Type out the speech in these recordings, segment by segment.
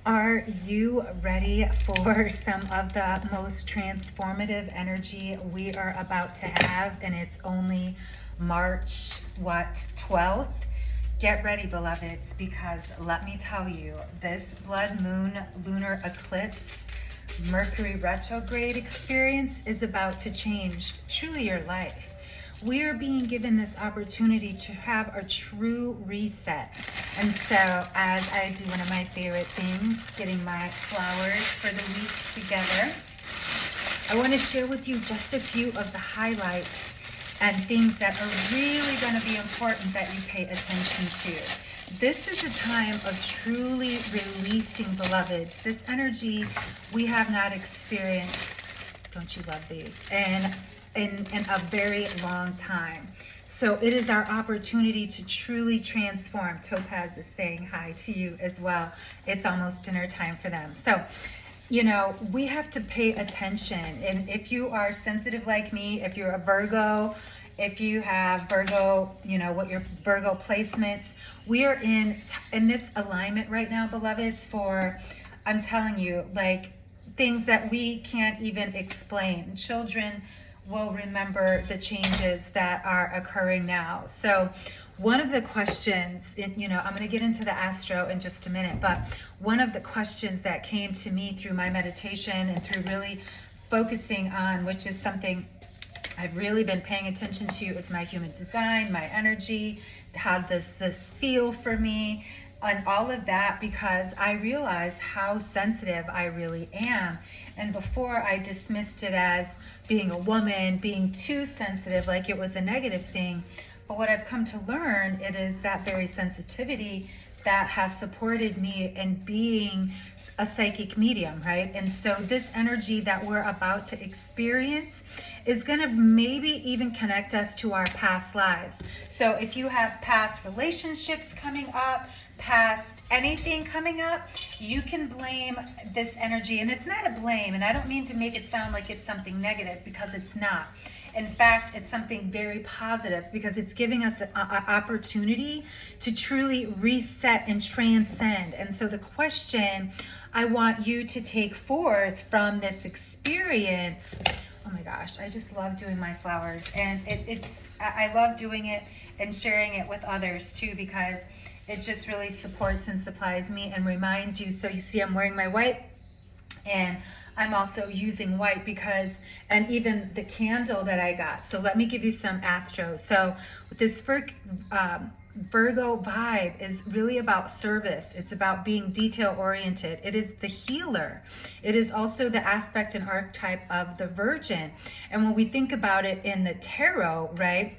Are you ready for some of the most transformative energy we are about to have? And it's only March, 12th? Get ready, beloveds, because let me tell you, this blood moon lunar eclipse Mercury retrograde experience is about to change truly your life. We are being given this opportunity to have a true reset. And so, as I do one of my favorite things, getting my flowers for the week together, I want to share with you just a few of the highlights and things that are really going to be important that you pay attention to. This is a time of truly releasing, beloveds. This energy we have not experienced, don't you love these, and in a very long time. So it is our opportunity to truly transform. Topaz is saying hi to you as well. It's almost dinner time for them. So, you know, we have to pay attention. And if you are sensitive like me, if you're a Virgo, if you have Virgo, you know, what your Virgo placements, we are in this alignment right now, beloveds, for, I'm telling you, like things that we can't even explain. Children will remember the changes that are occurring now. So one of the questions, you know, I'm going to get into the astro in just a minute, but one of the questions that came to me through my meditation and through really focusing on, which is something I've really been paying attention to, is my human design, my energy, how does this feel for me, and all of that, because I realize how sensitive I really am. And before I dismissed it as being a woman, being too sensitive, like it was a negative thing. But what I've come to learn, it is that very sensitivity that has supported me in being a psychic medium, right? And so this energy that we're about to experience is going to maybe even connect us to our past lives. So if you have past relationships coming up, past anything coming up, you can blame this energy. And it's not a blame, and I don't mean to make it sound like it's something negative, because it's not. In fact, it's something very positive, because it's giving us an opportunity to truly reset and transcend. And so the question I want you to take forth from this experience, oh my gosh, I just love doing my flowers. And I love doing it and sharing it with others too, because it just really supports and supplies me and reminds you. So you see I'm wearing my white, and I'm also using white because, and even the candle that I got. So let me give you some astro. So this Virgo vibe is really about service. It's about being detail oriented. It is the healer. It is also the aspect and archetype of the Virgin. And when we think about it in the tarot, right,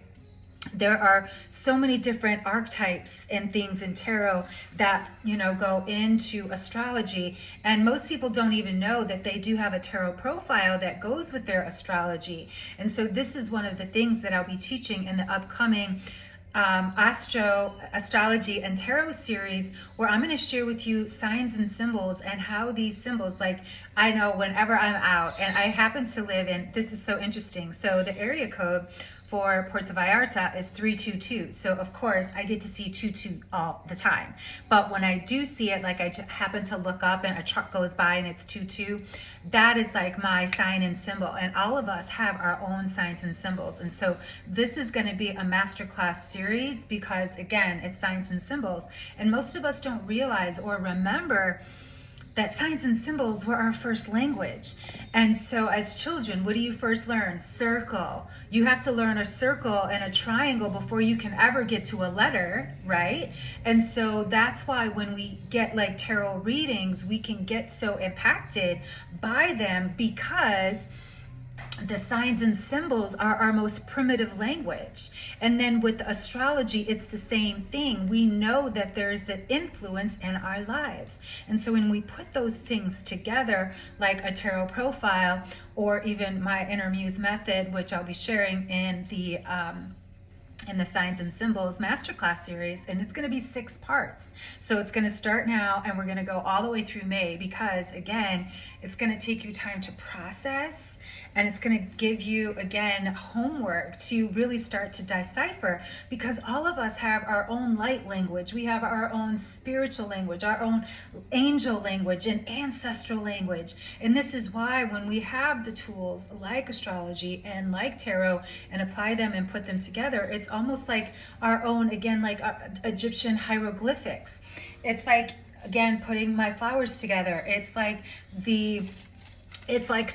there are so many different archetypes and things in tarot that, you know, go into astrology, and most people don't even know that they do have a tarot profile that goes with their astrology. And so this is one of the things that I'll be teaching in the upcoming astrology and tarot series, where I'm going to share with you signs and symbols and how these symbols, like, I know whenever I'm out, and I happen to live in, this is so interesting, so the area code for Puerto Vallarta is 322. So of course I get to see 22 all the time. But when I do see it, like I just happen to look up and a truck goes by and it's 22, that is like my sign and symbol. And all of us have our own signs and symbols. And so this is going to be a masterclass series, because again, it's signs and symbols. And most of us don't realize or remember that signs and symbols were our first language. And so as children, what do you first learn? Circle. You have to learn a circle and a triangle before you can ever get to a letter, right? And so that's why when we get like tarot readings, we can get so impacted by them, because the signs and symbols are our most primitive language. And then with astrology, it's the same thing. We know that there's that influence in our lives. And so when we put those things together, like a tarot profile, or even my inner muse method, which I'll be sharing in the in the Signs and Symbols Masterclass series, and it's going to be 6 parts. So it's going to start now, and we're going to go all the way through May, because again, it's going to take you time to process, and it's going to give you, again, homework to really start to decipher, because all of us have our own light language. We have our own spiritual language, our own angel language, and ancestral language. And this is why when we have the tools like astrology and like tarot and apply them and put them together, it's almost like our own, again, like Egyptian hieroglyphics. It's like, again, putting my flowers together. It's like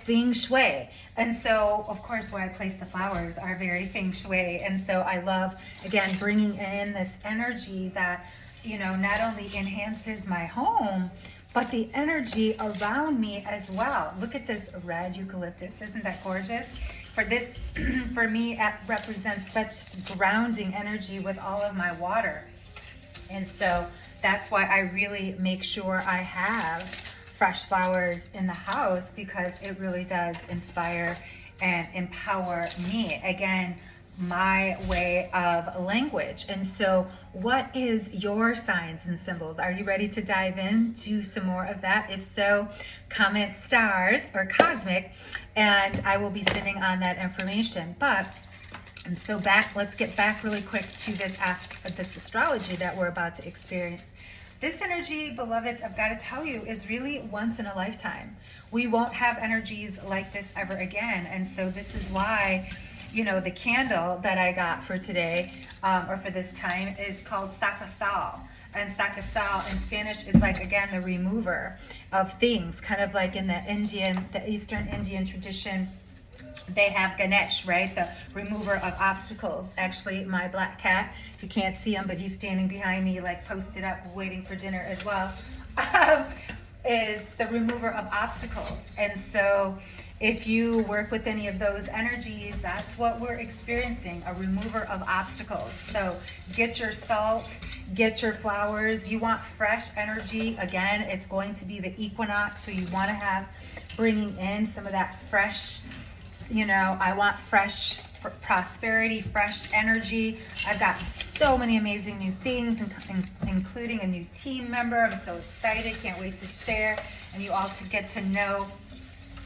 feng shui. And so, of course, where I place the flowers are very feng shui. And so I love, again, bringing in this energy that, you know, not only enhances my home, but the energy around me as well. Look at this red eucalyptus. Isn't that gorgeous? For this, for me, it represents such grounding energy with all of my water. And so that's why I really make sure I have fresh flowers in the house, because it really does inspire and empower me. Again, my way of language. And so what is your signs and symbols? Are you ready to dive into some more of that? If so, comment stars or cosmic, and I will be sending on that information. But and so let's get back really quick to this astrology that we're about to experience. This energy, beloveds, I've got to tell you, is really once in a lifetime. We won't have energies like this ever again. And so this is why, you know, the candle that I got for today, or for this time, is called Sacasal. And Sacasal in Spanish is like, again, the remover of things, kind of like in the Eastern Indian tradition. They have Ganesh, right? The remover of obstacles. Actually, my black cat, you can't see him, but he's standing behind me, like posted up, waiting for dinner as well, is the remover of obstacles. And so if you work with any of those energies, that's what we're experiencing, a remover of obstacles. So get your salt, get your flowers. You want fresh energy. Again, it's going to be the equinox, so you want to have bringing in some of that fresh, you know, I want fresh prosperity, fresh energy. I've got so many amazing new things, including a new team member. I'm so excited. Can't wait to share and you all to get to know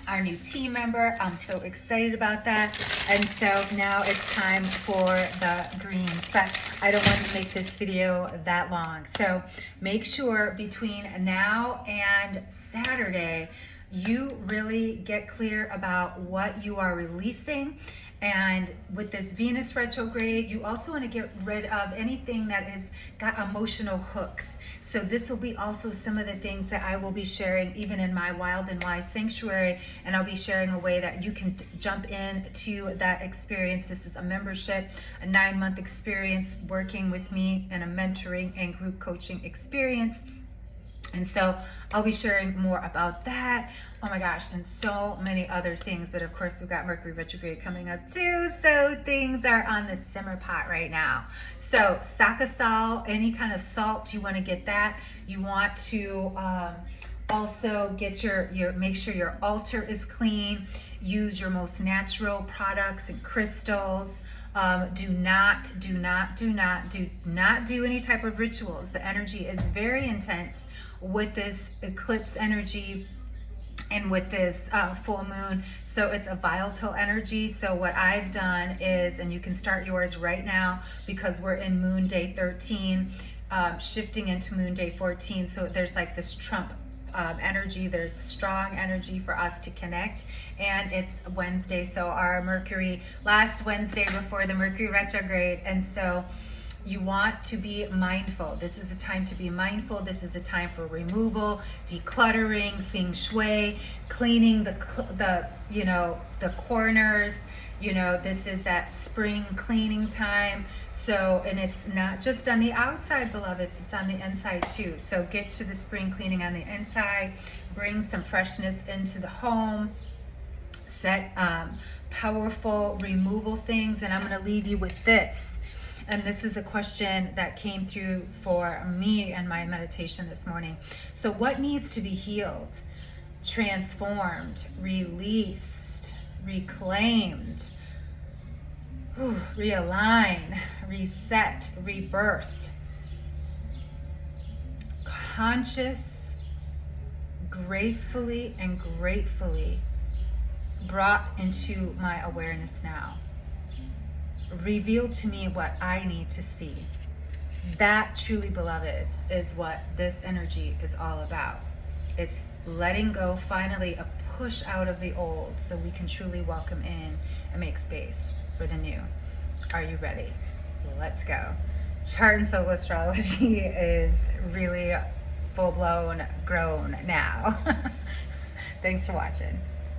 our new team member. I'm so excited about that. And so now it's time for the greens, but I don't want to make this video that long. So make sure between now and Saturday, you really get clear about what you are releasing. And with this Venus retrograde, you also want to get rid of anything that has got emotional hooks. So this will be also some of the things that I will be sharing even in my Wild and Wise Sanctuary. And I'll be sharing a way that you can jump into that experience. This is a membership, a 9-month experience working with me in a mentoring and group coaching experience. And so I'll be sharing more about that. Oh my gosh, and so many other things. But of course, we've got Mercury retrograde coming up too. So things are on the simmer pot right now. So Sacasal, any kind of salt, you want to get that. You want to also get make sure your altar is clean. Use your most natural products and crystals. Do not do any type of rituals. The energy is very intense with this eclipse energy and with this full moon. So it's a volatile energy. So what I've done is, and you can start yours right now because we're in moon day 13, shifting into moon day 14. So there's like this Trump energy. There's strong energy for us to connect, and it's Wednesday, so our Mercury, last Wednesday before the Mercury retrograde. And so you want to be mindful. This is a time to be mindful. This is a time for removal, decluttering, feng shui, cleaning the corners. You know, this is that spring cleaning time. So, and it's not just on the outside, beloveds, it's on the inside too. So get to the spring cleaning on the inside, bring some freshness into the home, set powerful removal things. And I'm going to leave you with this. And this is a question that came through for me and my meditation this morning. So what needs to be healed, transformed, released, reclaimed, Realign, reset, rebirthed. Conscious, gracefully and gratefully brought into my awareness now. Revealed to me what I need to see. That, truly beloveds, is what this energy is all about. It's letting go, finally, a push out of the old so we can truly welcome in and make space for the new. Are you ready? Let's go. Chart and soul astrology is really full-blown grown now. Thanks for watching.